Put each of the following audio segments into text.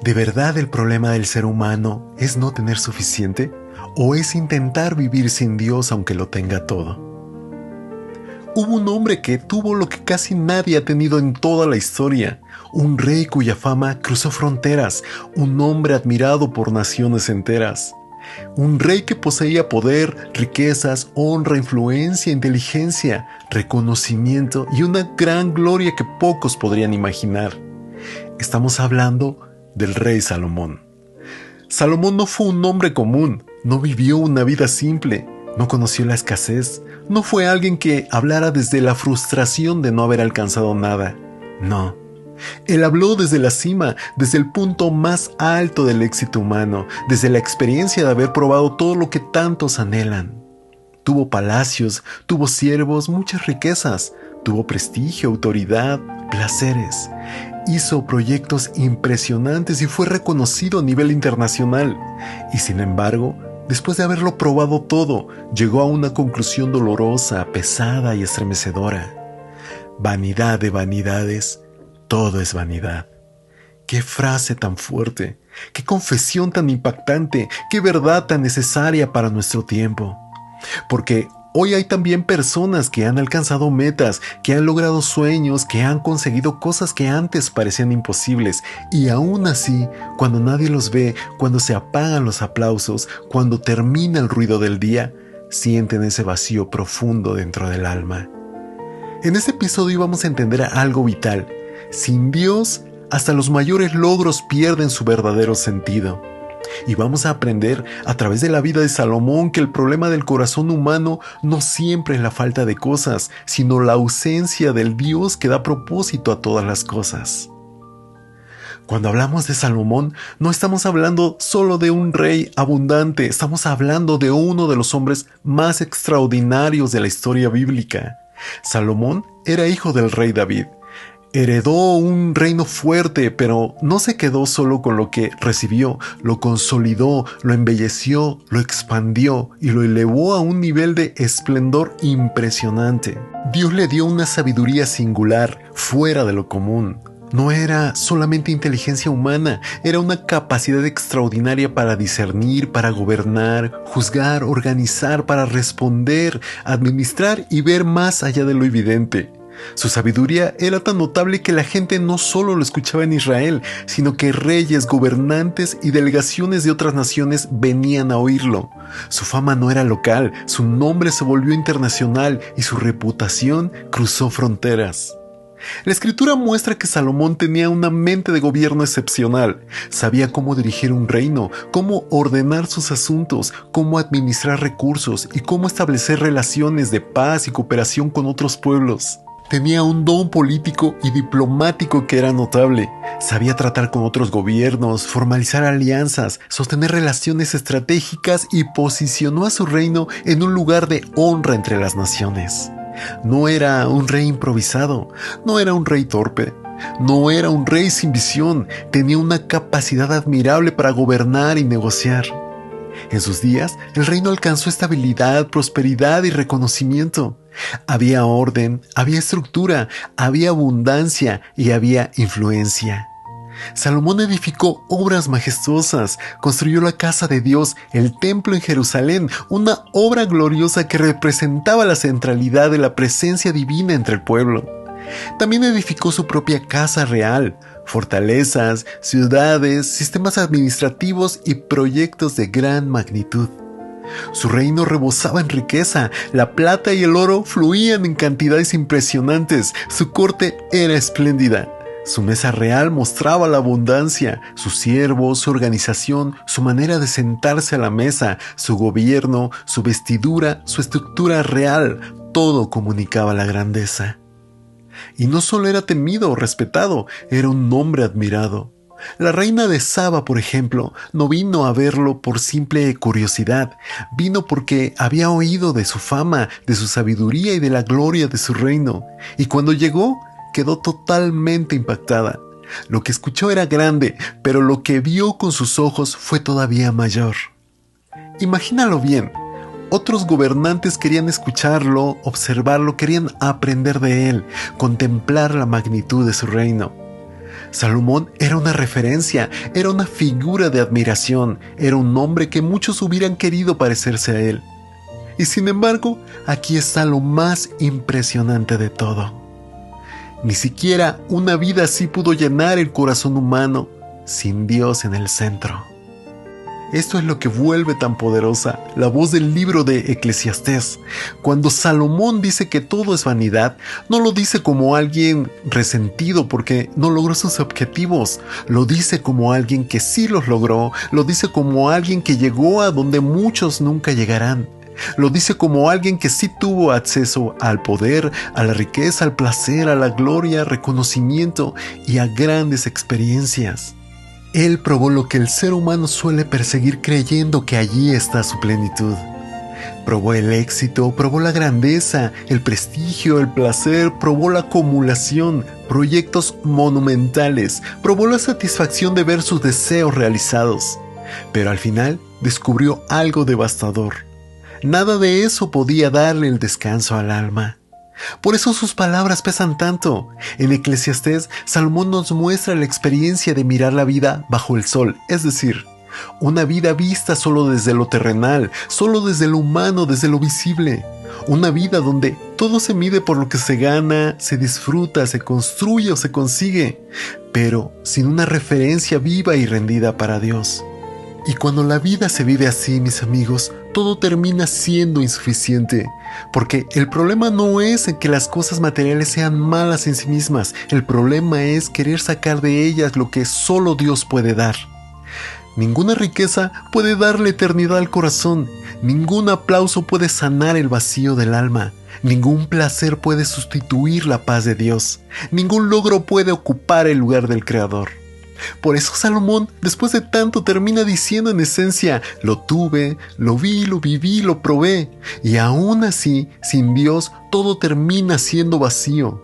¿De verdad el problema del ser humano es no tener suficiente? ¿O es intentar vivir sin Dios aunque lo tenga todo? Hubo un hombre que tuvo lo que casi nadie ha tenido en toda la historia, un rey cuya fama cruzó fronteras, un hombre admirado por naciones enteras. Un rey que poseía poder, riquezas, honra, influencia, inteligencia, reconocimiento y una gran gloria que pocos podrían imaginar. Estamos hablando del rey Salomón. Salomón no fue un hombre común, no vivió una vida simple, no conoció la escasez, no fue alguien que hablara desde la frustración de no haber alcanzado nada. No. Él habló desde la cima, desde el punto más alto del éxito humano, desde la experiencia de haber probado todo lo que tantos anhelan. Tuvo palacios, tuvo siervos, muchas riquezas, tuvo prestigio, autoridad, placeres. Hizo proyectos impresionantes y fue reconocido a nivel internacional. Y sin embargo, después de haberlo probado todo, llegó a una conclusión dolorosa, pesada y estremecedora. Vanidad de vanidades, todo es vanidad. ¡Qué frase tan fuerte! ¡Qué confesión tan impactante! ¡Qué verdad tan necesaria para nuestro tiempo! Porque hoy hay también personas que han alcanzado metas, que han logrado sueños, que han conseguido cosas que antes parecían imposibles, y aún así, cuando nadie los ve, cuando se apagan los aplausos, cuando termina el ruido del día, sienten ese vacío profundo dentro del alma. En este episodio vamos a entender algo vital. Sin Dios, hasta los mayores logros pierden su verdadero sentido. Y vamos a aprender a través de la vida de Salomón que el problema del corazón humano no siempre es la falta de cosas, sino la ausencia del Dios que da propósito a todas las cosas. Cuando hablamos de Salomón, no estamos hablando solo de un rey abundante, estamos hablando de uno de los hombres más extraordinarios de la historia bíblica. Salomón era hijo del rey David. Heredó un reino fuerte, pero no se quedó solo con lo que recibió, lo consolidó, lo embelleció, lo expandió y lo elevó a un nivel de esplendor impresionante. Dios le dio una sabiduría singular, fuera de lo común. No era solamente inteligencia humana, era una capacidad extraordinaria para discernir, para gobernar, juzgar, organizar, para responder, administrar y ver más allá de lo evidente. Su sabiduría era tan notable que la gente no solo lo escuchaba en Israel, sino que reyes, gobernantes y delegaciones de otras naciones venían a oírlo. Su fama no era local, su nombre se volvió internacional y su reputación cruzó fronteras. La escritura muestra que Salomón tenía una mente de gobierno excepcional. Sabía cómo dirigir un reino, cómo ordenar sus asuntos, cómo administrar recursos y cómo establecer relaciones de paz y cooperación con otros pueblos. Tenía un don político y diplomático que era notable. Sabía tratar con otros gobiernos, formalizar alianzas, sostener relaciones estratégicas y posicionó a su reino en un lugar de honra entre las naciones. No era un rey improvisado, no era un rey torpe, no era un rey sin visión, tenía una capacidad admirable para gobernar y negociar. En sus días, el reino alcanzó estabilidad, prosperidad y reconocimiento. Había orden, había estructura, había abundancia y había influencia. Salomón edificó obras majestuosas, construyó la casa de Dios, el templo en Jerusalén, una obra gloriosa que representaba la centralidad de la presencia divina entre el pueblo. También edificó su propia casa real, fortalezas, ciudades, sistemas administrativos y proyectos de gran magnitud. Su reino rebosaba en riqueza, la plata y el oro fluían en cantidades impresionantes, su corte era espléndida. Su mesa real mostraba la abundancia, sus siervos, su organización, su manera de sentarse a la mesa, su gobierno, su vestidura, su estructura real, todo comunicaba la grandeza. Y no solo era temido o respetado, era un hombre admirado. La reina de Saba, por ejemplo, no vino a verlo por simple curiosidad, vino porque había oído de su fama, de su sabiduría y de la gloria de su reino. Y cuando llegó, quedó totalmente impactada. Lo que escuchó era grande, pero lo que vio con sus ojos fue todavía mayor. Imagínalo bien. Otros gobernantes querían escucharlo, observarlo, querían aprender de él, contemplar la magnitud de su reino. Salomón era una referencia, era una figura de admiración, era un hombre que muchos hubieran querido parecerse a él. Y sin embargo, aquí está lo más impresionante de todo. Ni siquiera una vida así pudo llenar el corazón humano sin Dios en el centro. Esto es lo que vuelve tan poderosa la voz del libro de Eclesiastés. Cuando Salomón dice que todo es vanidad, no lo dice como alguien resentido porque no logró sus objetivos. Lo dice como alguien que sí los logró. Lo dice como alguien que llegó a donde muchos nunca llegarán. Lo dice como alguien que sí tuvo acceso al poder, a la riqueza, al placer, a la gloria, reconocimiento y a grandes experiencias. Él probó lo que el ser humano suele perseguir creyendo que allí está su plenitud. Probó el éxito, probó la grandeza, el prestigio, el placer, probó la acumulación, proyectos monumentales, probó la satisfacción de ver sus deseos realizados. Pero al final descubrió algo devastador. Nada de eso podía darle el descanso al alma. Por eso sus palabras pesan tanto. En Eclesiastés, Salomón nos muestra la experiencia de mirar la vida bajo el sol, es decir, una vida vista solo desde lo terrenal, solo desde lo humano, desde lo visible. Una vida donde todo se mide por lo que se gana, se disfruta, se construye o se consigue, pero sin una referencia viva y rendida para Dios. Y cuando la vida se vive así, mis amigos, todo termina siendo insuficiente, porque el problema no es en que las cosas materiales sean malas en sí mismas, el problema es querer sacar de ellas lo que solo Dios puede dar. Ninguna riqueza puede darle eternidad al corazón, ningún aplauso puede sanar el vacío del alma, ningún placer puede sustituir la paz de Dios, ningún logro puede ocupar el lugar del Creador. Por eso Salomón, después de tanto, termina diciendo en esencia: lo tuve, lo vi, lo viví, lo probé, y aún así, sin Dios, todo termina siendo vacío.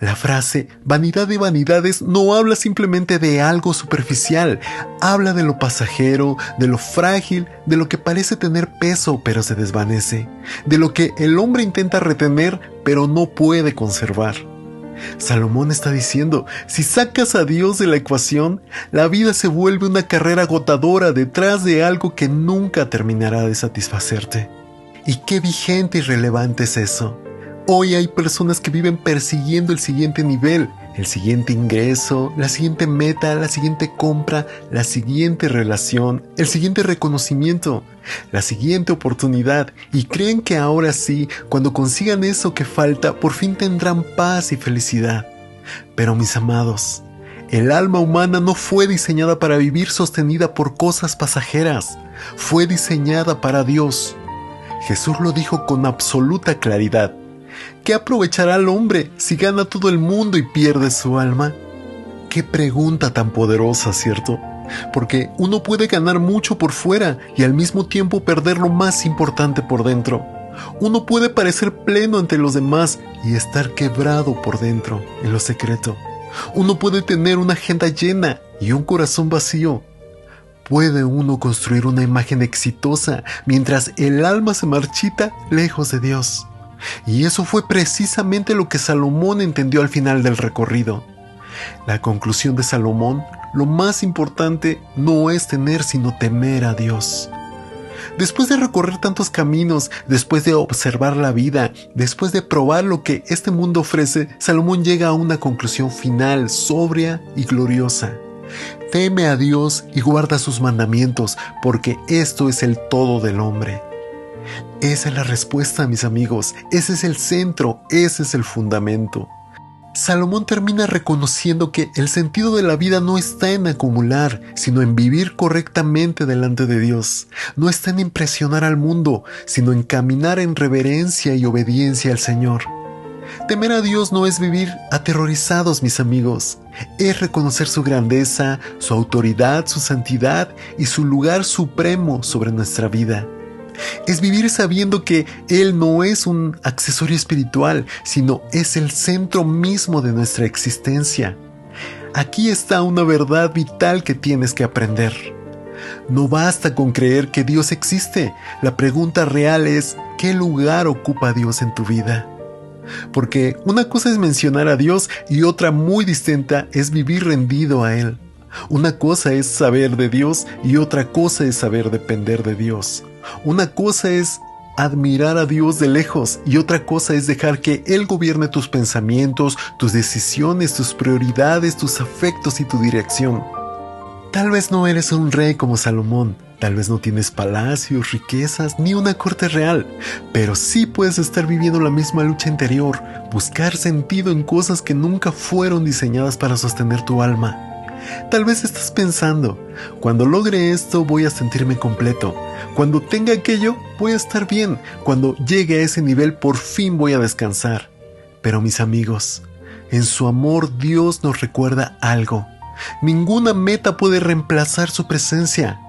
La frase vanidad de vanidades no habla simplemente de algo superficial, habla de lo pasajero, de lo frágil, de lo que parece tener peso pero se desvanece, de lo que el hombre intenta retener pero no puede conservar. Salomón está diciendo, si sacas a Dios de la ecuación, la vida se vuelve una carrera agotadora detrás de algo que nunca terminará de satisfacerte. ¿Y qué vigente y relevante es eso? Hoy hay personas que viven persiguiendo el siguiente nivel, el siguiente ingreso, la siguiente meta, la siguiente compra, la siguiente relación, el siguiente reconocimiento, la siguiente oportunidad, y creen que ahora sí, cuando consigan eso que falta, por fin tendrán paz y felicidad. Pero mis amados, el alma humana no fue diseñada para vivir sostenida por cosas pasajeras, fue diseñada para Dios. Jesús lo dijo con absoluta claridad. ¿Qué aprovechará el hombre si gana todo el mundo y pierde su alma? Qué pregunta tan poderosa, ¿cierto? Porque uno puede ganar mucho por fuera y al mismo tiempo perder lo más importante por dentro. Uno puede parecer pleno ante los demás y estar quebrado por dentro, en lo secreto. Uno puede tener una agenda llena y un corazón vacío. Puede uno construir una imagen exitosa mientras el alma se marchita lejos de Dios. Y eso fue precisamente lo que Salomón entendió al final del recorrido. La conclusión de Salomón: lo más importante no es tener sino temer a Dios. Después de recorrer tantos caminos, después de observar la vida, después de probar lo que este mundo ofrece, Salomón llega a una conclusión final, sobria y gloriosa. Teme a Dios y guarda sus mandamientos, porque esto es el todo del hombre. Esa es la respuesta, mis amigos. Ese es el centro, ese es el fundamento. Salomón termina reconociendo que el sentido de la vida no está en acumular, sino en vivir correctamente delante de Dios. No está en impresionar al mundo, sino en caminar en reverencia y obediencia al Señor. Temer a Dios no es vivir aterrorizados, mis amigos. Es reconocer su grandeza, su autoridad, su santidad y su lugar supremo sobre nuestra vida. Es vivir sabiendo que Él no es un accesorio espiritual, sino es el centro mismo de nuestra existencia. Aquí está una verdad vital que tienes que aprender. No basta con creer que Dios existe. La pregunta real es, ¿qué lugar ocupa Dios en tu vida? porque una cosa es mencionar a Dios y otra muy distinta es vivir rendido a Él. Una cosa es saber de Dios y otra cosa es saber depender de Dios. Una cosa es admirar a Dios de lejos y otra cosa es dejar que Él gobierne tus pensamientos, tus decisiones, tus prioridades, tus afectos y tu dirección. Tal vez no eres un rey como Salomón, tal vez no tienes palacios, riquezas ni una corte real, pero sí puedes estar viviendo la misma lucha interior, buscar sentido en cosas que nunca fueron diseñadas para sostener tu alma. Tal vez estás pensando, cuando logre esto voy a sentirme completo, cuando tenga aquello voy a estar bien, cuando llegue a ese nivel por fin voy a descansar. Pero mis amigos, en su amor Dios nos recuerda algo. Ninguna meta puede reemplazar su presencia.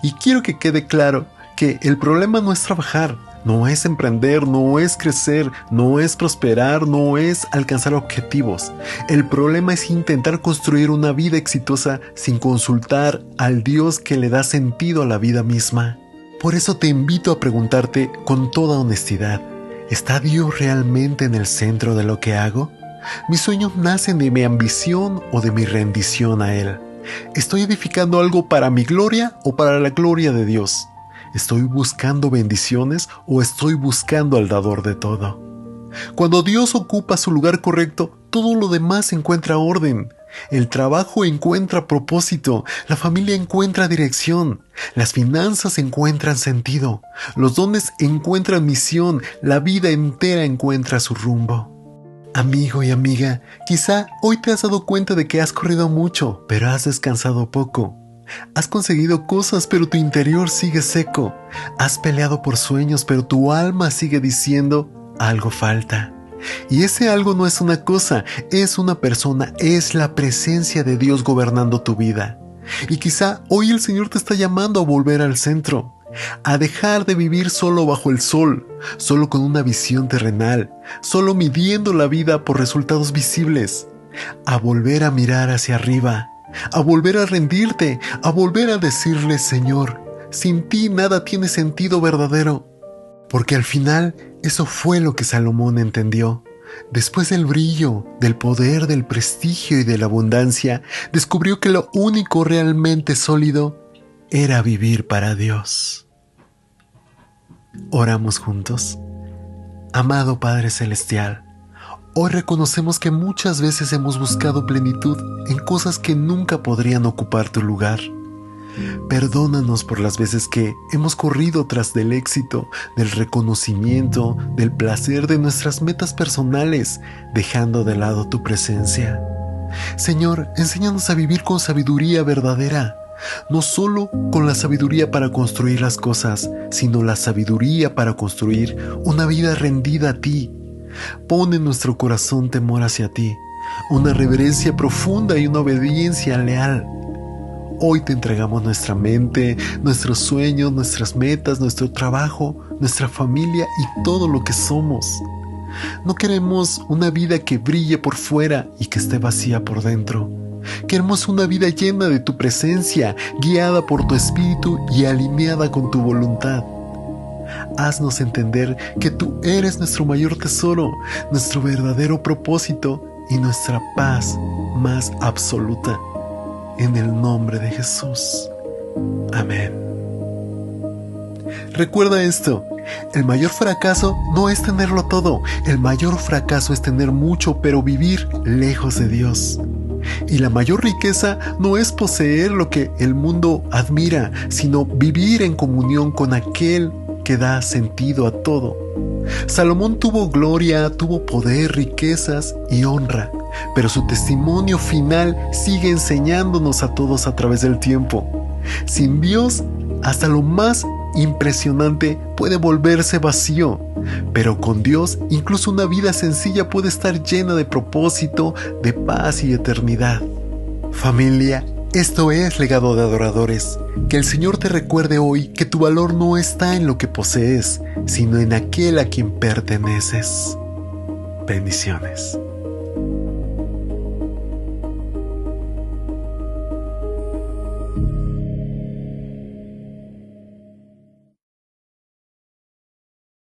Y quiero que quede claro que el problema no es trabajar, no es emprender, no es crecer, no es prosperar, no es alcanzar objetivos. El problema es intentar construir una vida exitosa sin consultar al Dios que le da sentido a la vida misma. Por eso te invito a preguntarte con toda honestidad, ¿está Dios realmente en el centro de lo que hago? ¿Mis sueños nacen de mi ambición o de mi rendición a Él? ¿Estoy edificando algo para mi gloria o para la gloria de Dios? ¿Estoy buscando bendiciones o estoy buscando al dador de todo? Cuando Dios ocupa su lugar correcto, todo lo demás encuentra orden. El trabajo encuentra propósito, la familia encuentra dirección, las finanzas encuentran sentido, los dones encuentran misión, la vida entera encuentra su rumbo. Amigo y amiga, quizá hoy te has dado cuenta de que has corrido mucho, pero has descansado poco. Has conseguido cosas, pero tu interior sigue seco. Has peleado por sueños, pero tu alma sigue diciendo, algo falta. Y ese algo no es una cosa, es una persona, es la presencia de Dios gobernando tu vida. Y quizá hoy el Señor te está llamando a volver al centro, a dejar de vivir solo bajo el sol, solo con una visión terrenal, solo midiendo la vida por resultados visibles, a volver a mirar hacia arriba, a volver a rendirte, a volver a decirle, Señor, sin ti nada tiene sentido verdadero. Porque al final eso fue lo que Salomón entendió. Después del brillo, del poder, del prestigio y de la abundancia, descubrió que lo único realmente sólido era vivir para Dios. Oramos juntos. Amado Padre Celestial, hoy reconocemos que muchas veces hemos buscado plenitud en cosas que nunca podrían ocupar tu lugar. Perdónanos por las veces que hemos corrido tras del éxito, del reconocimiento, del placer de nuestras metas personales, dejando de lado tu presencia. Señor, enséñanos a vivir con sabiduría verdadera, no solo con la sabiduría para construir las cosas, sino la sabiduría para construir una vida rendida a ti. Pon en nuestro corazón temor hacia ti, una reverencia profunda y una obediencia leal. Hoy te entregamos nuestra mente, nuestros sueños, nuestras metas, nuestro trabajo, nuestra familia y todo lo que somos. No queremos una vida que brille por fuera y que esté vacía por dentro. Queremos una vida llena de tu presencia, guiada por tu espíritu y alineada con tu voluntad. Haznos entender que tú eres nuestro mayor tesoro, nuestro verdadero propósito y nuestra paz más absoluta. En el nombre de Jesús. Amén. Recuerda esto, el mayor fracaso no es tenerlo todo, el mayor fracaso es tener mucho pero vivir lejos de Dios. Y la mayor riqueza no es poseer lo que el mundo admira, sino vivir en comunión con aquel que da sentido a todo. Salomón tuvo gloria, tuvo poder, riquezas y honra, pero su testimonio final sigue enseñándonos a todos a través del tiempo. Sin Dios, hasta lo más impresionante puede volverse vacío, pero con Dios, incluso una vida sencilla puede estar llena de propósito, de paz y eternidad. Familia, esto es Legado de Adoradores. Que el Señor te recuerde hoy que tu valor no está en lo que posees, sino en aquel a quien perteneces. Bendiciones.